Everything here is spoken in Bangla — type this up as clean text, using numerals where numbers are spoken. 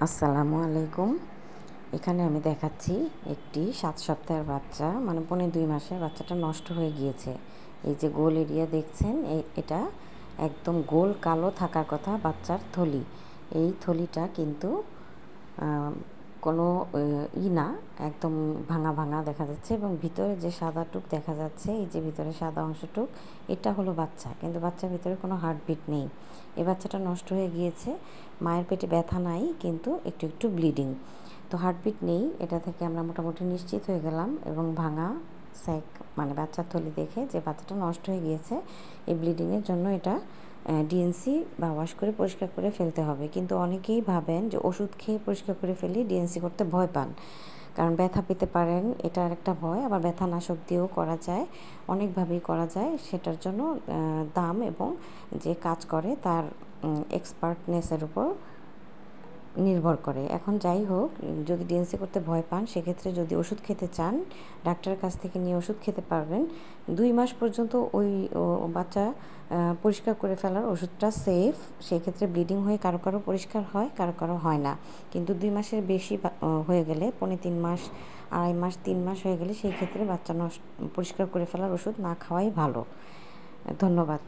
আসসালামু আলাইকুম। এখানে আমি দেখাচ্ছি একটি 7 সপ্তাহের বাচ্চা, মানে 2.5 মাসের বাচ্চাটা নষ্ট হয়ে গিয়েছে। এই যে গোল এরিয়া দেখছেন, এটা একদম গোল কালো থাকার কথা বাচ্চার থলি। এই থলিটা কিন্তু কোনো না, একদম ভাঙা ভাঙা দেখা যাচ্ছে, এবং ভিতরে যে সাদা টুক দেখা যাচ্ছে, এই যে ভিতরে সাদা অংশটুক, এটা হলো বাচ্চা, কিন্তু বাচ্চার ভিতরে কোনো হার্টবিট নেই। এই বাচ্চাটা নষ্ট হয়ে গিয়েছে। মায়ের পেটে ব্যথা নাই, কিন্তু একটু একটু ব্লিডিং। তো হার্টবিট নেই, এটা থেকে আমরা মোটামুটি নিশ্চিত হয়ে গেলাম, এবং ভাঙা স্যাক মানে বাচ্চার থলি দেখে যে বাচ্চাটা নষ্ট হয়ে গিয়েছে। এই ব্লিডিংয়ের জন্য এটা ডিএনসি বা ওয়াশ করে পরিষ্কার করে ফেলতে হবে। কিন্তু অনেকেই ভাবেন যে ওষুধ খেয়ে পরিষ্কার করে ফেলি, ডিএনসি করতে ভয় পান, কারণ ব্যথা পেতে পারেন, এটার একটা ভয়। আবার ব্যথা নাশক দিয়েও করা যায়, অনেকভাবেই করা যায়। সেটার জন্য দাম এবং যে কাজ করে তার এক্সপার্টনেসের উপর নির্ভর করে। এখন যাই হোক, যদি ডিএনসি করতে ভয় পান, সেক্ষেত্রে যদি ওষুধ খেতে চান, ডাক্তারের কাছ থেকে নিয়ে ওষুধ খেতে পারবেন। 2 মাস পর্যন্ত ওই বাচ্চা পরিষ্কার করে ফেলার ওষুধটা সেফ। সেক্ষেত্রে ব্লিডিং হয়ে কারো কারো পরিষ্কার হয়, কারো কারো হয় না। কিন্তু 2 মাসের বেশি হয়ে গেলে, 3 মাস, 2.5 মাস, 3 মাস হয়ে গেলে, সেই ক্ষেত্রে বাচ্চা পরিষ্কার করে ফেলার ওষুধ না খাওয়াই ভালো। ধন্যবাদ।